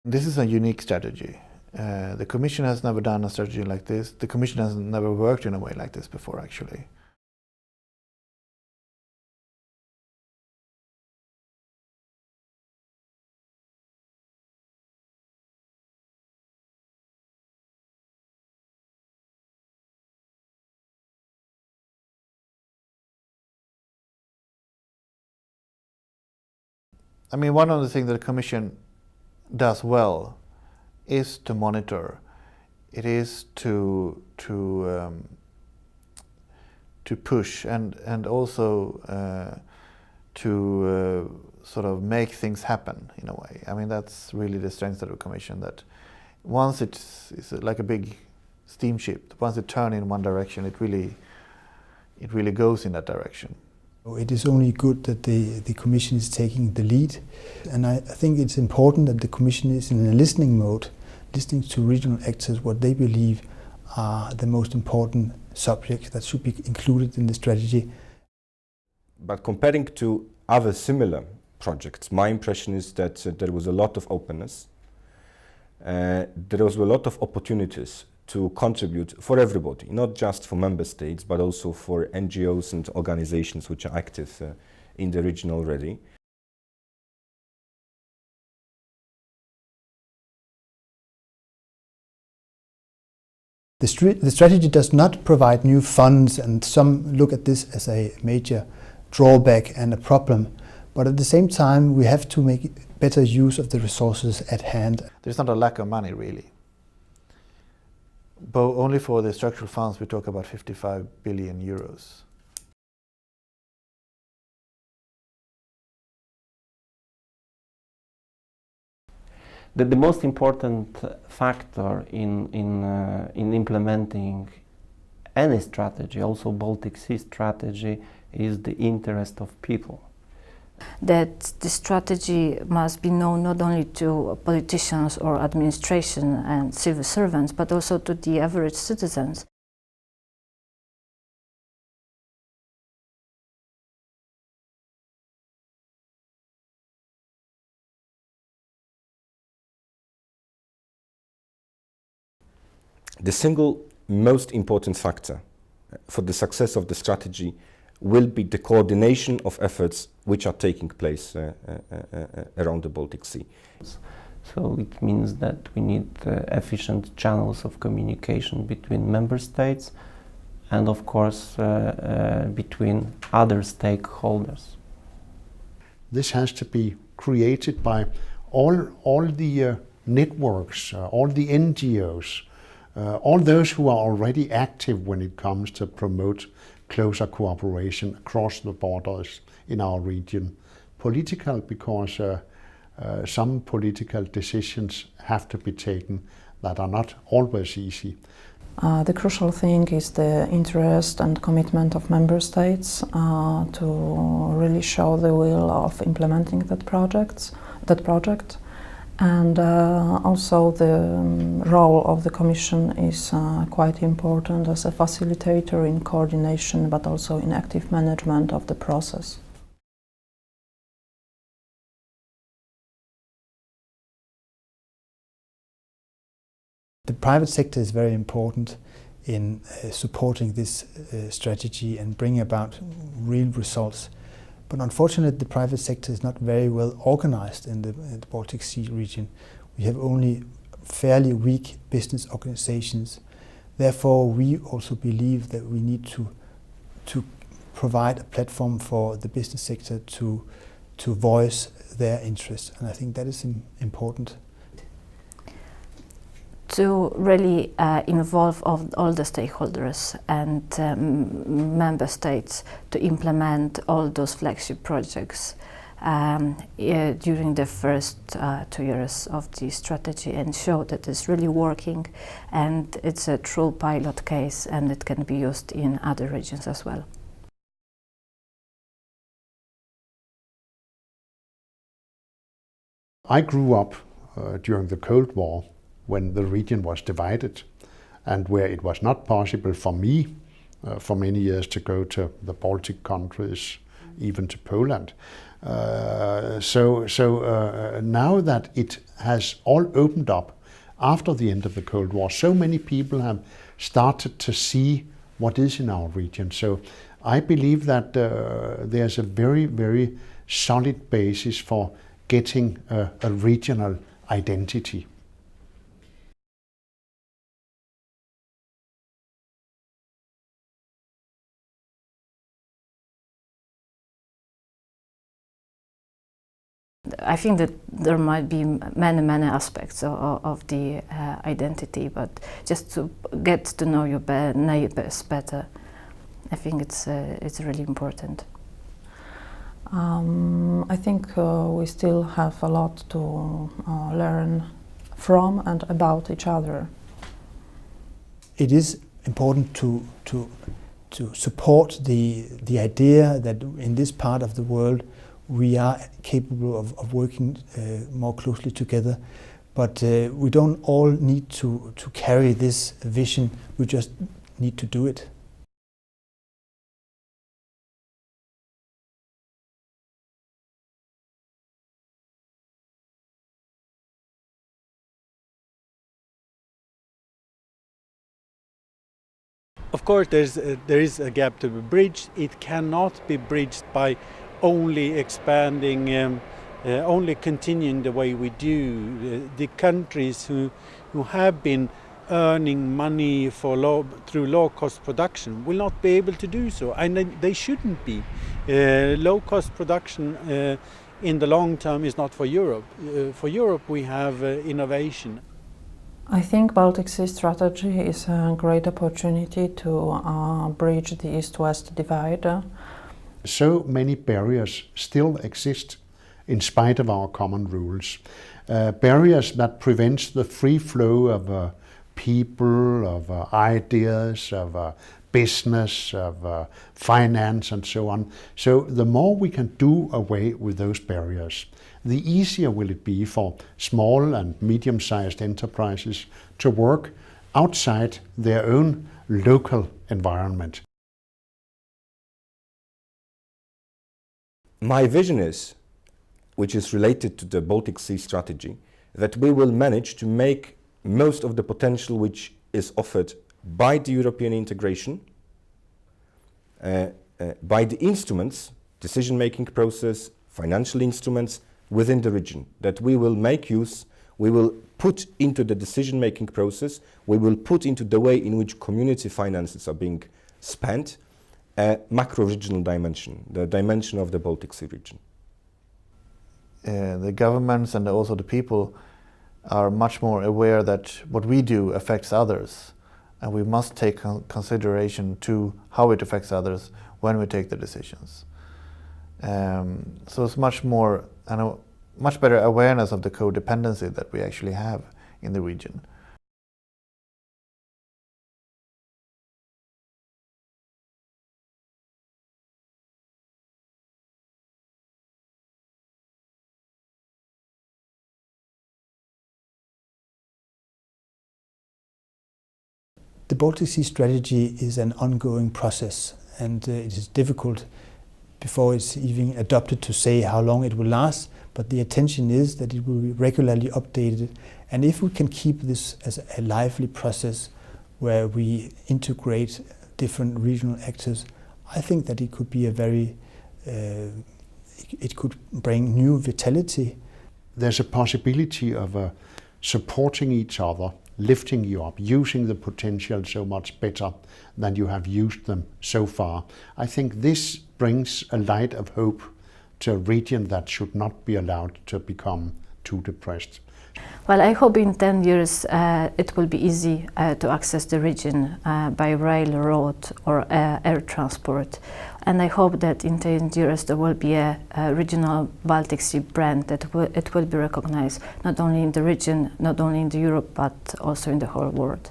This is a unique strategy. The Commission has never done a strategy like this. The Commission has never worked in a way like this before, actually. I mean, one of the things that the Commission does well is to monitor. It is to push and also to sort of make things happen in a way. I mean, that's really the strength of the Commission, that once it's like a big steamship, once it turns in one direction, it really goes in that direction. It is only good that the Commission is taking the lead, and I think it's important that the Commission is in a listening mode, listening to regional actors, what they believe are the most important subjects that should be included in the strategy. But comparing to other similar projects, my impression is that there was a lot of openness, there was a lot of opportunities to contribute for everybody, not just for member states, but also for NGOs and organizations which are active in the region already. The strategy does not provide new funds, and some look at this as a major drawback and a problem. But at the same time, we have to make better use of the resources at hand. There's not a lack of money, really. But only for the structural funds, we talk about 55 billion euros. The most important factor in implementing any strategy, also Baltic Sea strategy, is the interest of people. That the strategy must be known not only to politicians or administration and civil servants, but also to the average citizens. The single most important factor for the success of the strategy will be the coordination of efforts which are taking place around the Baltic Sea. So it means that we need efficient channels of communication between member states and, of course, between other stakeholders. This has to be created by all the networks, all the NGOs, all those who are already active when it comes to promote closer cooperation across the borders in our region. Political, because some political decisions have to be taken that are not always easy. The crucial thing is the interest and commitment of member states to really show the will of implementing that project. And also the role of the Commission is quite important as a facilitator in coordination, but also in active management of the process. The private sector is very important in supporting this strategy and bringing about real results. But unfortunately, the private sector is not very well organized in the Baltic Sea region. We have only fairly weak business organizations. Therefore, we also believe that we need to provide a platform for the business sector to voice their interests. And I think that is important. To really involve all the stakeholders and member states to implement all those flagship projects during the first 2 years of the strategy and show that it's really working and it's a true pilot case and it can be used in other regions as well. I grew up during the Cold War, when the region was divided and where it was not possible for me for many years to go to the Baltic countries even to Poland. Now that it has all opened up after the end of the Cold War, so many people have started to see what is in our region. So I believe that there's a very, very solid basis for getting a regional identity. I think that there might be many aspects of the identity, but just to get to know your neighbors better, I think it's really important. I think we still have a lot to learn from and about each other. It is important to support the idea that in this part of the world we are capable of working more closely together, but we don't all need to carry this vision, we just need to do it. Of course, there is a gap to be bridged. It cannot be bridged by only expanding, only continuing the way we do. The countries who have been earning money through low-cost production will not be able to do so, and they shouldn't be. Low-cost production in the long term is not for Europe. For Europe, we have innovation. I think Baltic Sea strategy is a great opportunity to bridge the East-West divide. So many barriers still exist in spite of our common rules. Barriers that prevent the free flow of people, of ideas, of business, of finance and so on. So the more we can do away with those barriers, the easier will it be for small and medium-sized enterprises to work outside their own local environment. My vision is, which is related to the Baltic Sea strategy, that we will manage to make most of the potential which is offered by the European integration, by the instruments, decision-making process, financial instruments within the region, that we will make use, we will put into the decision-making process, we will put into the way in which community finances are being spent, a macro-regional dimension, the dimension of the Baltic Sea region. The governments and also the people are much more aware that what we do affects others, and we must take consideration to how it affects others when we take the decisions. So it's much more, much better awareness of the codependency that we actually have in the region. The Baltic Sea strategy is an ongoing process, and it is difficult before it's even adopted to say how long it will last, but the intention is that it will be regularly updated, and if we can keep this as a lively process where we integrate different regional actors, I think that it could be a very, it could bring new vitality. There's a possibility of supporting each other, lifting you up, using the potential so much better than you have used them so far. I think this brings a light of hope to a region that should not be allowed to become too depressed. Well, I hope in 10 years it will be easy to access the region by rail, road or air transport. And I hope that in 10 years there will be a regional Baltic Sea brand that it will be recognized not only in the region, not only in Europe, but also in the whole world.